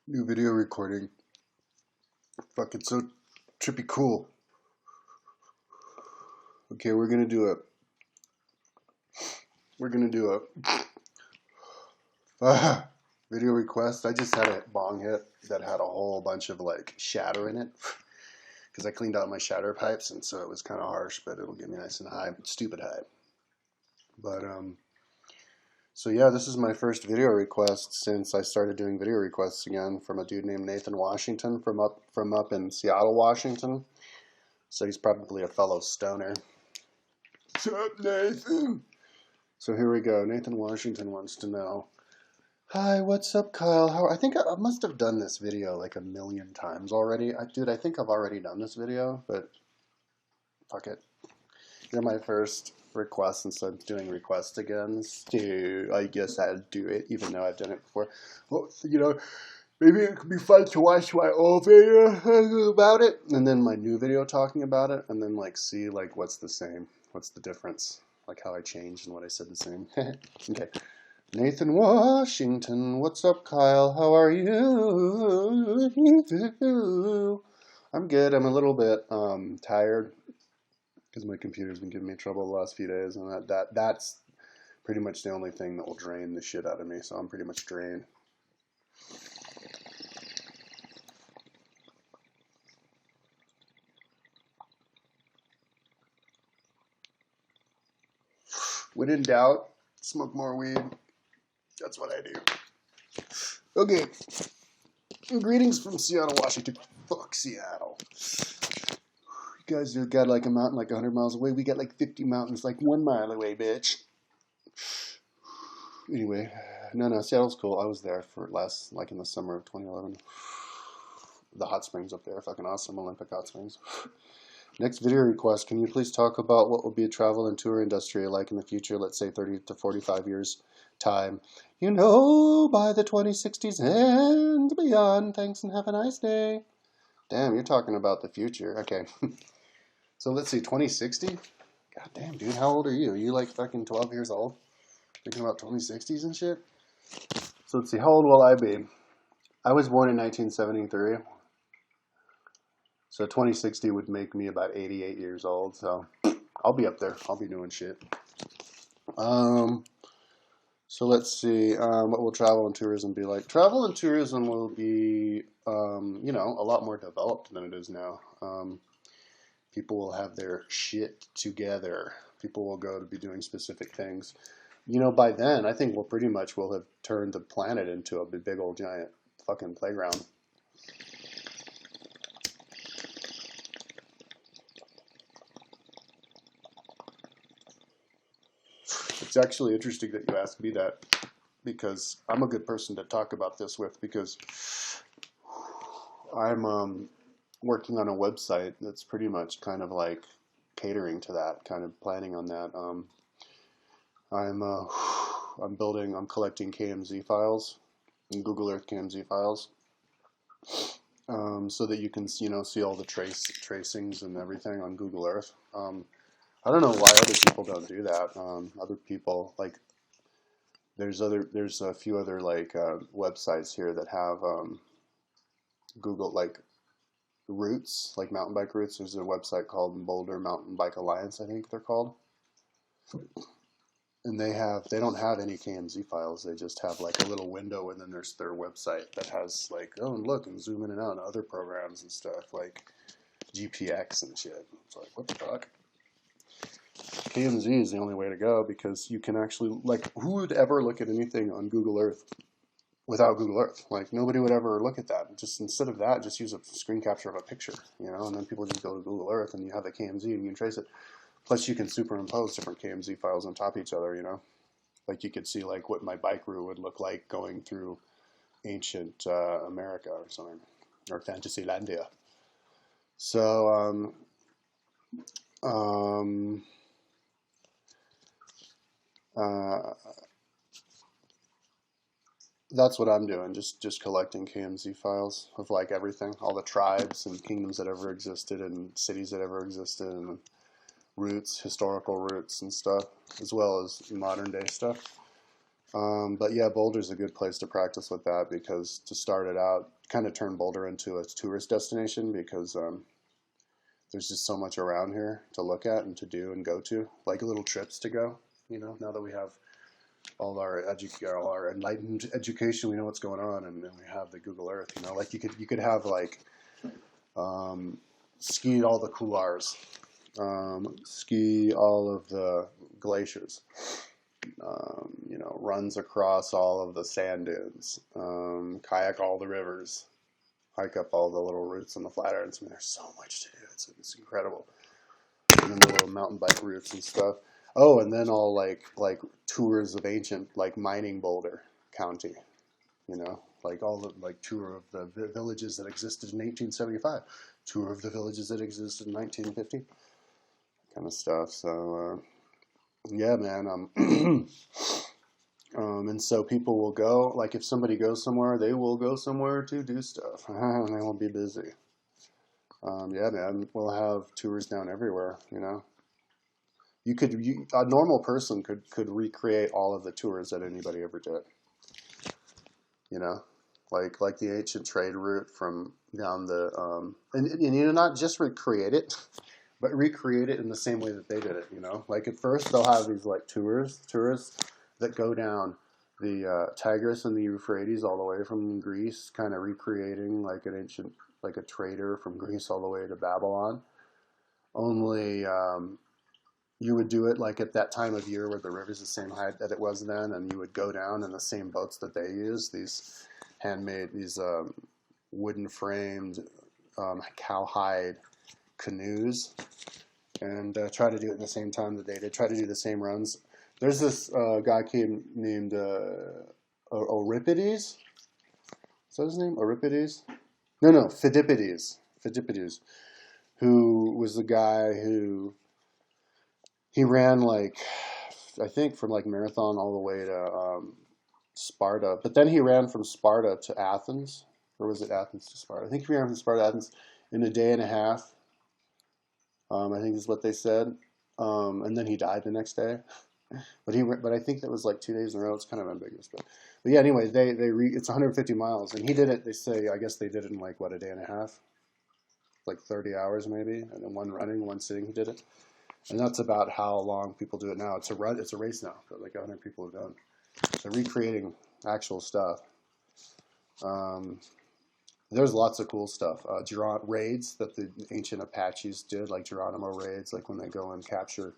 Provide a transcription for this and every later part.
New video recording. Fucking so trippy cool. Okay, we're gonna do a video request. I just had a bong hit that had a whole bunch of like shatter in it because I cleaned out my shatter pipes, and so it was kind of harsh, but it'll get me nice and high, stupid high. But so yeah, this is my first video request since I started doing video requests again from a dude named Nathan Washington from up in Seattle, Washington. So he's probably a fellow stoner. What's up, Nathan? So here we go. Nathan Washington wants to know. Hi, what's up, Kyle? I think I must have done this video like a million times already. Dude, I think I've already done this video, but fuck it. You're my first request instead of doing requests again. So I guess I'll do it, even though I've done it before. Well, maybe it could be fun to watch my old video about it, and then my new video talking about it, and then like see like what's the same, what's the difference, like how I changed and what I said the same. Okay. Nathan Washington, what's up, Kyle? How are you? I'm good. I'm a little bit tired because my computer's been giving me trouble the last few days, and that's pretty much the only thing that will drain the shit out of me. So I'm pretty much drained. When in doubt, smoke more weed. That's what I do. Okay. Greetings from Seattle, Washington. Fuck Seattle. You guys got like a mountain like 100 miles away. We got like 50 mountains like 1 mile away, bitch. Anyway, no, Seattle's cool. I was there for like in the summer of 2011. The hot springs up there, fucking awesome. Olympic hot springs. Next video request, can you please talk about what will be a travel and tour industry like in the future, let's say 30 to 45 years time, by the 2060s and beyond. Thanks and have a nice day. Damn, you're talking about the future. Okay. So let's see, 2060? God damn, dude, how old are you? Are you like fucking 12 years old? Thinking about 2060s and shit? So let's see, how old will I be? I was born in 1973. So 2060 would make me about 88 years old. So I'll be up there. I'll be doing shit. So let's see. What will travel and tourism be like? Travel and tourism will be, a lot more developed than it is now. People will have their shit together. People will go to be doing specific things. By then, I think we'll have turned the planet into a big old giant fucking playground. It's actually interesting that you asked me that because I'm a good person to talk about this with because I'm working on a website that's pretty much kind of like catering to that, kind of planning on that. I'm collecting KMZ files, Google Earth KMZ files, so that you can, see all the tracings and everything on Google Earth. I don't know why other people don't do that. Other people like there's a few other like websites here that have Google like routes, like mountain bike routes. There's a website called Boulder Mountain Bike Alliance, I think they're called. And they don't have any KMZ files. They just have like a little window, and then there's their website that has like, oh, and look, and zoom in and out and other programs and stuff like GPX and shit. It's like, what the fuck? KMZ is the only way to go because you can actually, like, who would ever look at anything on Google Earth without Google Earth? Like, nobody would ever look at that. Just instead of that, just use a screen capture of a picture, and then people just go to Google Earth and you have the KMZ and you can trace it. Plus, you can superimpose different KMZ files on top of each other, Like, you could see, like, what my bike route would look like going through ancient America or something, or Fantasylandia. So, that's what I'm doing, just collecting KMZ files of like everything, all the tribes and kingdoms that ever existed and cities that ever existed and routes, historical routes and stuff, as well as modern day stuff. But yeah, Boulder's a good place to practice with that because to start it out, kind of turn Boulder into a tourist destination because there's just so much around here to look at and to do and go to, like little trips to go. Now that we have all our enlightened education, we know what's going on, and we have the Google Earth. Like you could have like ski all the couloirs, ski all of the glaciers, runs across all of the sand dunes, kayak all the rivers, hike up all the little routes on the Flatirons. I mean, there's so much to do. It's incredible. And then the little mountain bike routes and stuff. Oh, and then all like tours of ancient like mining Boulder County. Like all the like tour of the villages that existed in 1875, tour of the villages that existed in 1950, kind of stuff. So yeah, man. And so people will go, like if somebody goes somewhere, they will go somewhere to do stuff. They won't be busy. Yeah, man, we'll have tours down everywhere. A normal person could recreate all of the tours that anybody ever did. Like the ancient trade route from down the and not just recreate it, but recreate it in the same way that they did it. Like at first they'll have these like tourists that go down the Tigris and the Euphrates all the way from Greece, kind of recreating like an ancient, like a trader from Greece all the way to Babylon. Only you would do it like at that time of year where the river's the same height that it was then, and you would go down in the same boats that they use, these handmade, these wooden framed cowhide canoes, and try to do it at the same time that they did. Try to do the same runs. There's this guy named Euripides. Is that his name? Euripides? No, Phidippides. Phidippides, who was the guy who he ran like I think from like Marathon all the way to Sparta, but then he ran from Sparta to Athens, or was it Athens to Sparta? I think he ran from Sparta to Athens in a day and a half. I think is what they said, and then he died the next day. But I think that was like 2 days in a row. It's kind of ambiguous, but yeah. Anyway, it's 150 miles, and he did it. They say I guess they did it in like what, a day and a half, like 30 hours maybe, and then one running, one sitting. He did it, and that's about how long people do it now. It's a run. It's a race now that like 100 people have done. So recreating actual stuff. There's lots of cool stuff. Raids that the ancient Apaches did, like Geronimo raids, like when they go and capture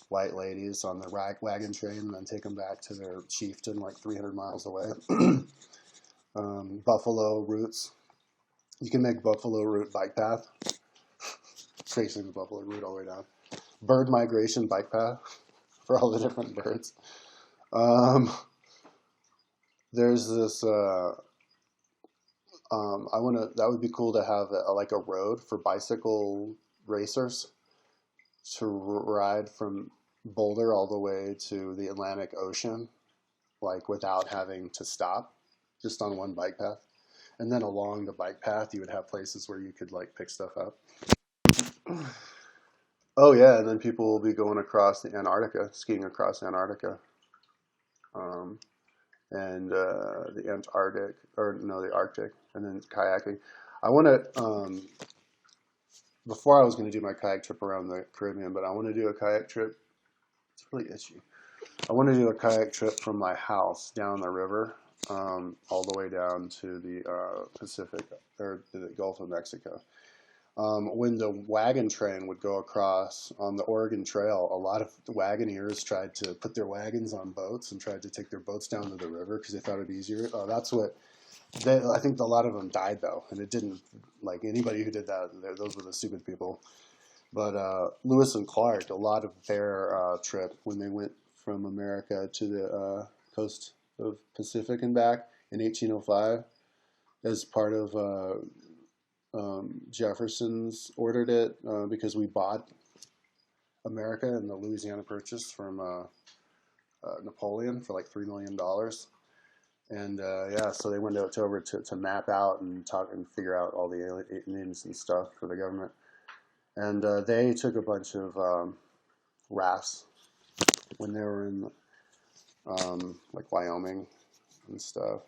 white ladies on the wagon train and then take them back to their chieftain like 300 miles away. Buffalo routes. You can make Buffalo route bike path. Tracing the Buffalo route all the way down. Bird migration bike path for all the different birds. There's this. That would be cool to have like a road for bicycle racers to ride from Boulder all the way to the Atlantic Ocean, like without having to stop, just on one bike path. And then along the bike path, you would have places where you could like pick stuff up. Oh yeah, and then people will be going across the Antarctica, skiing across Antarctica, and the Antarctic, or no, the Arctic, and then kayaking. I want to. Before I was going to do my kayak trip around the Caribbean, but I want to do a kayak trip. It's really itchy. I want to do a kayak trip from my house down the river, all the way down to the Pacific or the Gulf of Mexico. When the wagon train would go across on the Oregon Trail, a lot of wagoneers tried to put their wagons on boats and tried to take their boats down to the river because they thought it'd be easier. That's what. I think a lot of them died though, and it didn't. Like anybody who did that, those were the stupid people. But Lewis and Clark, a lot of their trip when they went from America to the coast of Pacific and back in 1805, as part of Jefferson's ordered it because we bought America in the Louisiana Purchase from Napoleon for like $3 million. And yeah, so they went over to map out and talk and figure out all the aliens and stuff for the government. And they took a bunch of rafts when they were in like Wyoming and stuff,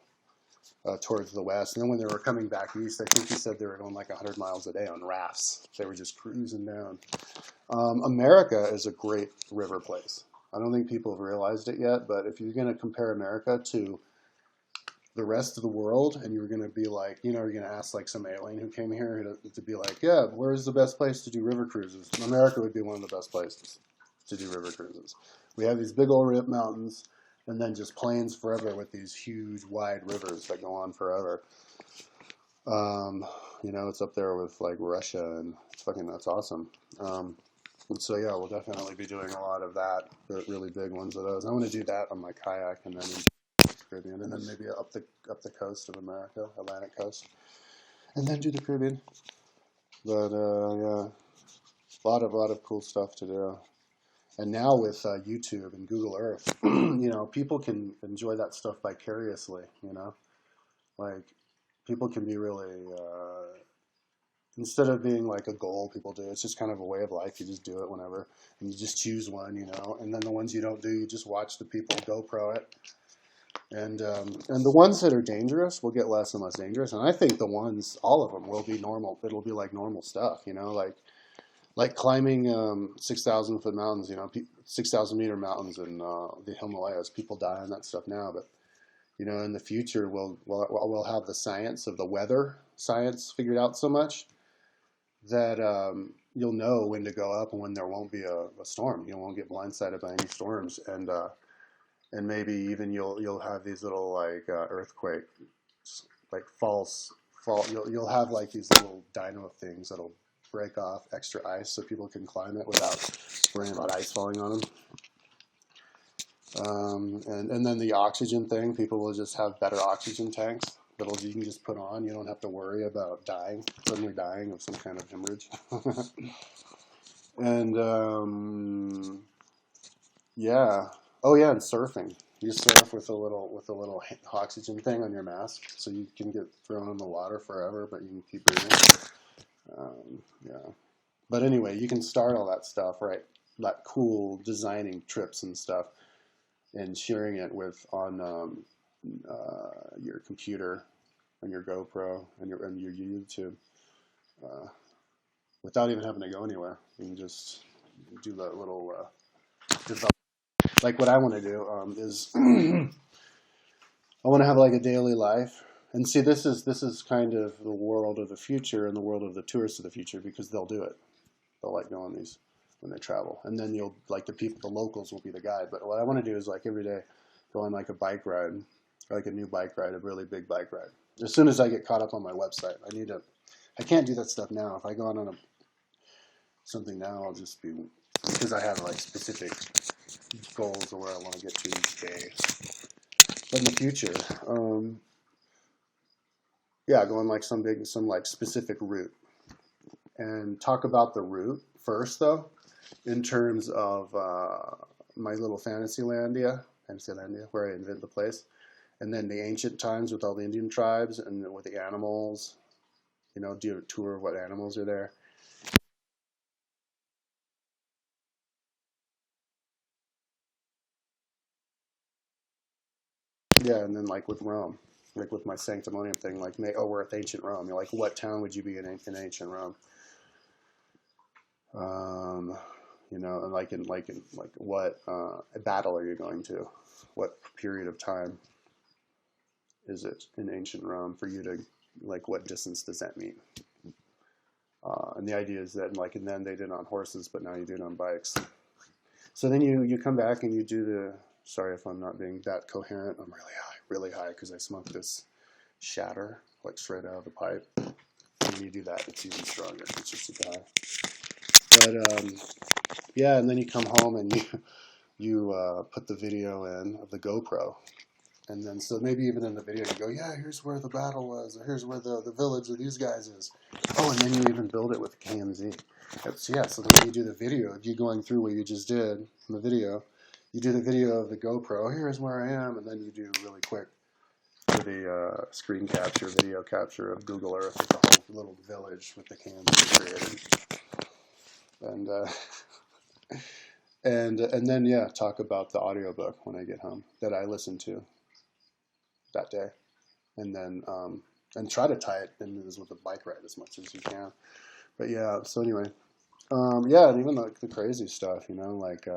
towards the west. And then when they were coming back east, I think he said they were going like 100 miles a day on rafts. They were just cruising down. America is a great river place. I don't think people have realized it yet, but if you're going to compare America to the rest of the world, and you were going to be like, you know, you're going to ask like some alien who came here to be like, yeah, where's the best place to do river cruises? America would be one of the best places to do river cruises. We have these big old rip mountains, and then just plains forever with these huge, wide rivers that go on forever. You know, it's up there with like Russia, and that's awesome. And so yeah, we'll definitely be doing a lot of that, the really big ones of those. I want to do that on my kayak, and then in the Caribbean, and then maybe up the coast of America, Atlantic coast, and then do the Caribbean. But yeah, a lot of cool stuff to do. And now with YouTube and Google Earth, you know, people can enjoy that stuff vicariously. You know, like people can be really instead of being like a goal people do, it's just kind of a way of life. You just do it whenever, and you just choose one, you know. And then the ones you don't do, you just watch the people GoPro it. And the ones that are dangerous will get less and less dangerous. And I think the ones, all of them, will be normal. It'll be like normal stuff, you know, like climbing 6,000 foot mountains, you know, 6,000 meter mountains in the Himalayas. People die on that stuff now, but you know, in the future, we'll have the science of the weather science figured out so much that you'll know when to go up and when there won't be a storm. You won't get blindsided by any storms, and maybe even you'll have these little like earthquake, like false fault. You'll have like these little dino things that'll break off extra ice so people can climb it without worrying about ice falling on them. And then the oxygen thing, people will just have better oxygen tanks that you can just put on. You don't have to worry about dying, suddenly dying of some kind of hemorrhage. And yeah, oh yeah, and surfing. You surf with a little oxygen thing on your mask, so you can get thrown in the water forever, but you can keep breathing. Yeah, but anyway, you can start all that stuff, right? That cool designing trips and stuff, and sharing it on your computer, and your GoPro, and your YouTube, without even having to go anywhere. You can just do that little develop. Like what I want to do is I want to have like a daily life. And see, this is kind of the world of the future and the world of the tourists of the future, because they'll do it. They'll like go on these when they travel, and then you'll like the locals will be the guide. But what I want to do is like every day go on like a bike ride, like a new bike ride, a really big bike ride. As soon as I get caught up on my website, I can't do that stuff now. If I go on something now, I'll just be, because I have like specific goals of where I want to get to each day. But in the future, yeah, go on like some like specific route, and talk about the route first though, in terms of my little Fantasylandia, where I invent the place, and then the ancient times with all the Indian tribes and with the animals, you know, do a tour of what animals are there. Yeah, and then like with Rome, like with my Sanctimonium thing, like we're at ancient Rome. You're like, what town would you be in ancient Rome? You know, and like what battle are you going to? What period of time is it in ancient Rome for you to, like, what distance does that mean? And the idea is that, like, and then they did it on horses, but now you do it on bikes. So then you come back and you do the, sorry if I'm not being that coherent, I'm really high, because I smoked this shatter, like straight out of the pipe. And when you do that, it's even stronger. It's just super high. But yeah, and then you come home and you put the video in of the GoPro. And then, so maybe even in the video, you go, yeah, here's where the battle was, or here's where the village of these guys is. Oh, and then you even build it with KMZ. Yeah, so then when you do the video of you going through what you just did in the video, you do the video of the GoPro, here's where I am, and then you do really quick for the screen capture, video capture of Google Earth with the whole little village with the KMZ created. And And then yeah, talk about the audiobook when I get home that I listened to that day, and then and try to tie it in with the bike ride as much as you can. But yeah, so anyway, yeah, and even like the crazy stuff, you know, like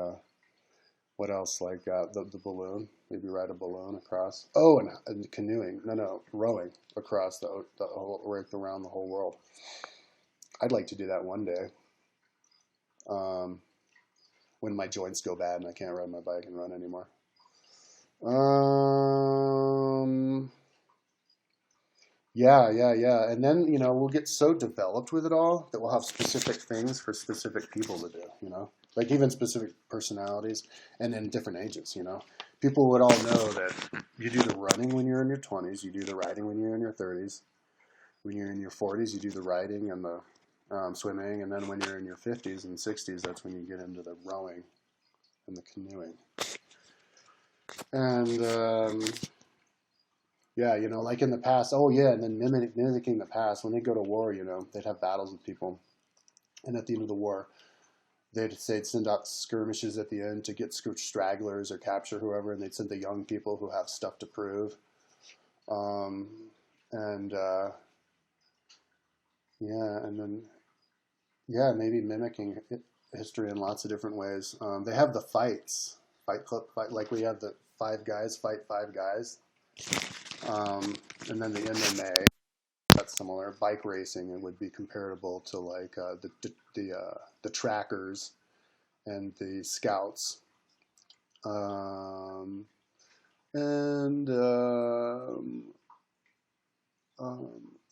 what else? Like the balloon, maybe ride a balloon across. Oh, and canoeing. No, rowing across the whole, right around the whole world. I'd like to do that one day. Um, when my joints go bad and I can't ride my bike and run anymore. Um, yeah. And then, you know, we'll get so developed with it all that we'll have specific things for specific people to do, you know, like even specific personalities and in different ages, you know. People would all know that you do the running when you're in your 20s, you do the riding when you're in your 30s, when you're in your 40s, you do the riding and the swimming, and then when you're in your 50s and 60s, that's when you get into the rowing and the canoeing. And yeah, you know, like in the past, oh yeah, and then mimicking the past, when they go to war, you know, they'd have battles with people. And at the end of the war, they'd send out skirmishes at the end to get stragglers or capture whoever, and they'd send the young people who have stuff to prove. Um, and yeah, and then, yeah, maybe mimicking history in lots of different ways. They have the fights, fight club, fight, like we have the five guys fight five guys. And then the MMA, that's similar. Bike racing, it would be comparable to like the trackers and the scouts. Um, and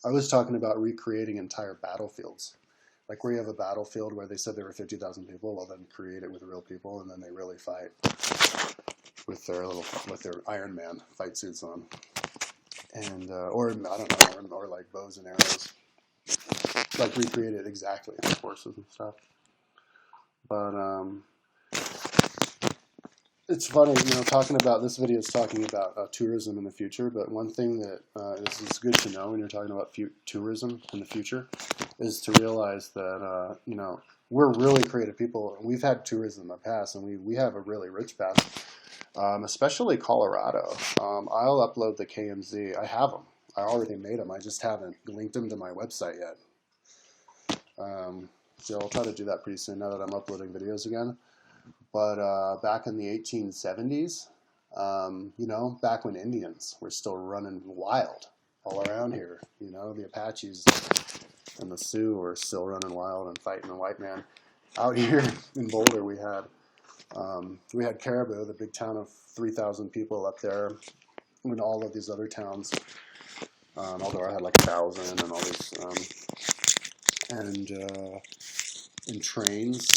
I was talking about recreating entire battlefields. Like where you have a battlefield where they said there were 50,000 people, well then create it with real people, and then they really fight with their Iron Man fight suits on, and or I don't know, or like bows and arrows, like recreate it exactly, horses and stuff. But it's funny, you know, talking about this video is talking about tourism in the future. But one thing that is good to know when you're talking about tourism in the future is to realize that you know, we're really creative people. We've had tourism in the past, and we have a really rich past, especially Colorado. I'll upload the KMZ. I have them. I already made them. I just haven't linked them to my website yet. So I'll try to do that pretty soon now that I'm uploading videos again. But back in the 1870s, you know, back when Indians were still running wild all around here, you know, the Apaches and the Sioux were still running wild and fighting the white man. Out here in Boulder, we had Caribou, the big town of 3,000 people up there, and all of these other towns. Although I had like 1,000 and all these, and trains.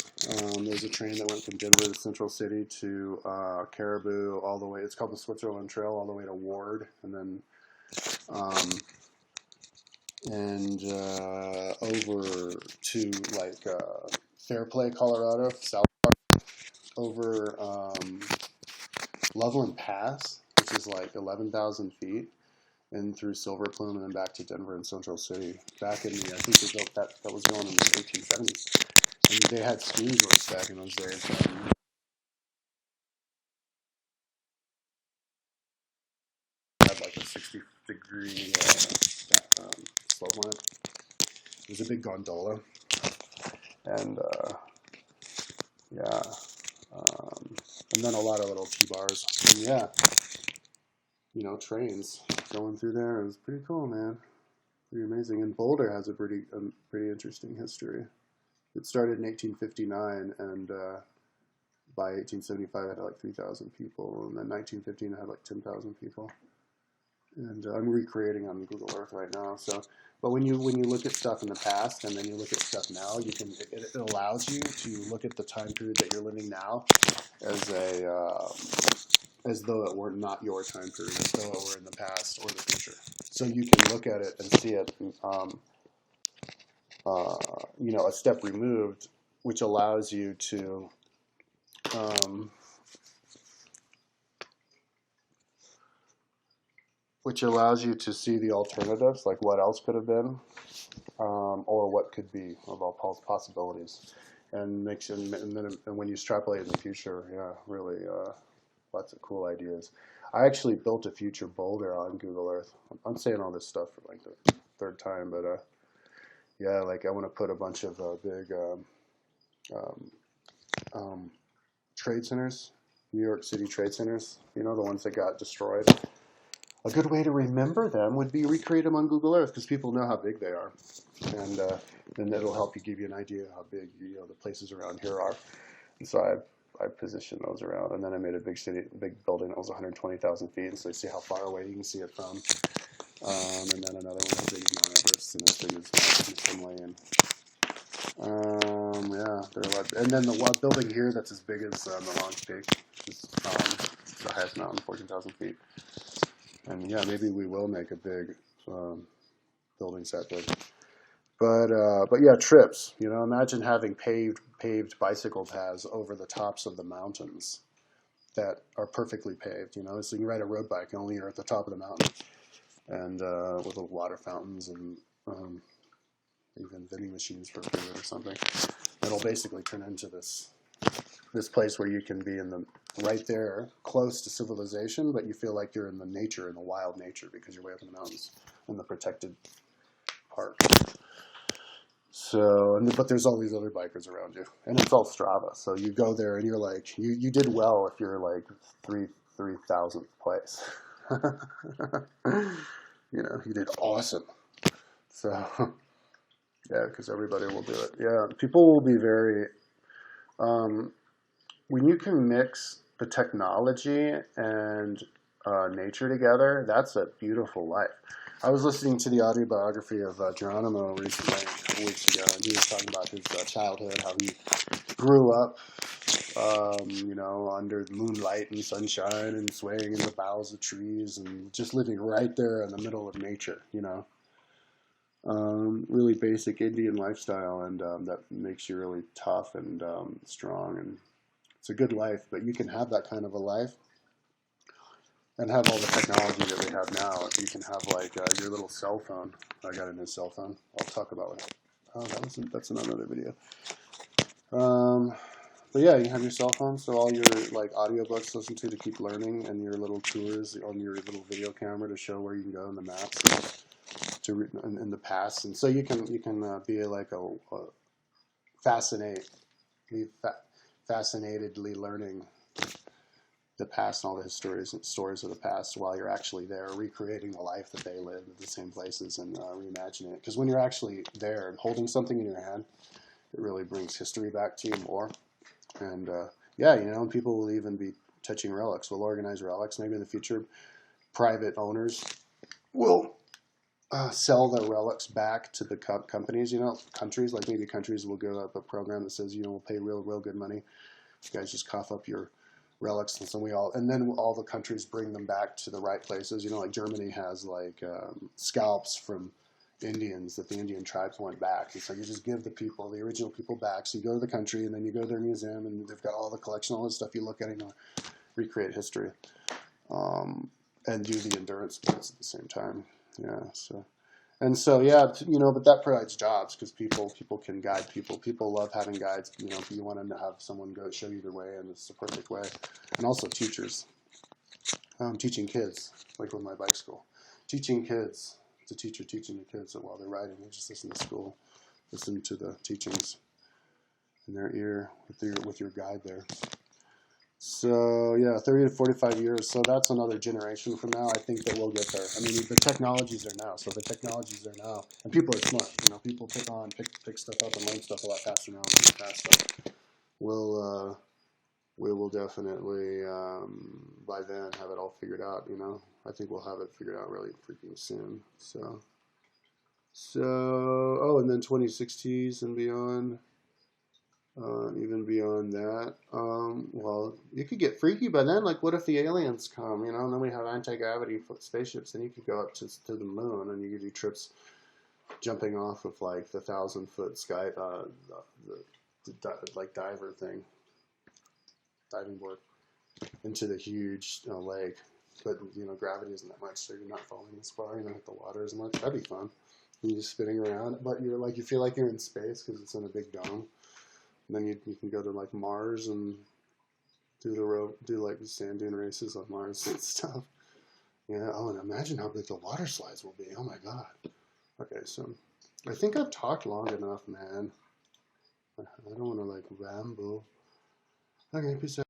There's a train that went from Denver to Central City to Caribou all the way. It's called the Switzerland Trail, all the way to Ward, and then over to like Fairplay, Colorado, south over Loveland Pass, which is like 11,000 feet, and through Silver Plume, and then back to Denver and Central City. Back in the, I think they built that was going in the 1870s. And they had ski resorts back in those days. Had like a 60-degree slope on it. It was a big gondola, and yeah, and then a lot of little T-bars. And yeah, you know, trains going through there. It was pretty cool, man. Pretty amazing. And Boulder has a pretty interesting history. It started in 1859, and by 1875 it had like 3,000 people, and then 1915 it had like 10,000 people. And I'm recreating on Google Earth right now. So, but when you look at stuff in the past and then you look at stuff now, it allows you to look at the time period that you're living now as as though it were not your time period, as though it were in the past or the future. So you can look at it and see it, you know, a step removed, which allows you to see the alternatives, like what else could have been, or what could be, of all possibilities. and and when you extrapolate in the future, yeah, really lots of cool ideas. I actually built a future boulder on Google Earth. I'm saying all this stuff for like the third time, but yeah, like I want to put a bunch of big um, um, trade centers, New York City trade centers. You know, the ones that got destroyed. A good way to remember them would be recreate them on Google Earth because people know how big they are, and then it'll help you give you an idea of how big the places around here are. And so I positioned those around, and then I made a big building that was 120,000 feet, and so you see how far away you can see it from. And then another one as big as Mount Everest, and as big as Mount McKinley, and yeah, there are a lot. And then the one building here that's as big as the Launch Peak, which is the highest mountain, 14,000 feet. And yeah, maybe we will make a big building that big. But yeah, trips. You know, imagine having paved bicycle paths over the tops of the mountains that are perfectly paved. You know, so you can ride a road bike only you're at the top of the mountain, and with little water fountains and even vending machines for food or something. It'll basically turn into this place where you can be right there, close to civilization, but you feel like you're in the nature, in the wild nature, because you're way up in the mountains, in the protected park. So, but there's all these other bikers around you, and it's all Strava. So you go there, and you're like, you did well if you're like 3,000th place. You did awesome. So, yeah, because everybody will do it. Yeah, people will be very. When you can mix the technology and nature together, that's a beautiful life. I was listening to the autobiography of Geronimo recently, a couple weeks ago, and he was talking about his childhood, how he grew up, under moonlight and sunshine and swaying in the boughs of trees and just living right there in the middle of nature, really basic Indian lifestyle, and that makes you really tough and strong, and it's a good life. But you can have that kind of a life and have all the technology that we have now. You can have like your little cell phone. I got a new cell phone. I'll talk about it. Oh, that's another video. But yeah, you have your cell phone, so all your like audiobooks to listen to keep learning, and your little tours on your little video camera to show where you can go in the maps and in the past, and so you can be like a fascinatedly learning the past and all the stories of the past while you're actually there, recreating the life that they lived at the same places and reimagining it. Because when you're actually there and holding something in your hand, it really brings history back to you more. And yeah, people will even be touching relics. We'll organize relics. Maybe in the future, private owners will sell their relics back to the companies. Countries, like maybe countries will go up a program that says, we'll pay real good money. You guys just cough up your relics, and then all the countries bring them back to the right places. Like Germany has like scalps from Indians that the Indian tribes went back, and so you just give the original people back. So you go to the country, and then you go to their museum, and they've got all the collection, all this stuff. You look at it, and recreate history, and do the endurance sports at the same time. Yeah. So yeah, but that provides jobs because people can guide people. People love having guides. If you want to have someone go show you the way, and it's the perfect way. And also teachers, teaching kids, like with my bike school, teaching kids. It's a teacher teaching the kids that while they're riding, they just listen to school, listen to the teachings in their ear with your guide there. So yeah, 30 to 45 years. So that's another generation from now. I think that we'll get there. I mean, the technology's there now. So the technology's there now, and people are smart. People pick stuff up and learn stuff a lot faster now than in the past. So we will definitely by then have it all figured out. I think we'll have it figured out really freaking soon. So and then 2060s and beyond. Even beyond that, well, you could get freaky by then. Like, what if the aliens come? And then we have anti-gravity spaceships, and you could go up to the moon, and you could do trips jumping off of like the 1,000-foot sky, like diver thing, diving board, into the huge lake. But gravity isn't that much, so you're not falling as far. You don't hit the water as much. That'd be fun. You're just spinning around, but you feel like you're in space because it's in a big dome. And then you can go to like Mars and do like sand dune races on Mars and stuff. Yeah. Oh, and imagine how big the water slides will be. Oh my god. Okay, so I think I've talked long enough, man. I don't want to like ramble. Okay, peace out.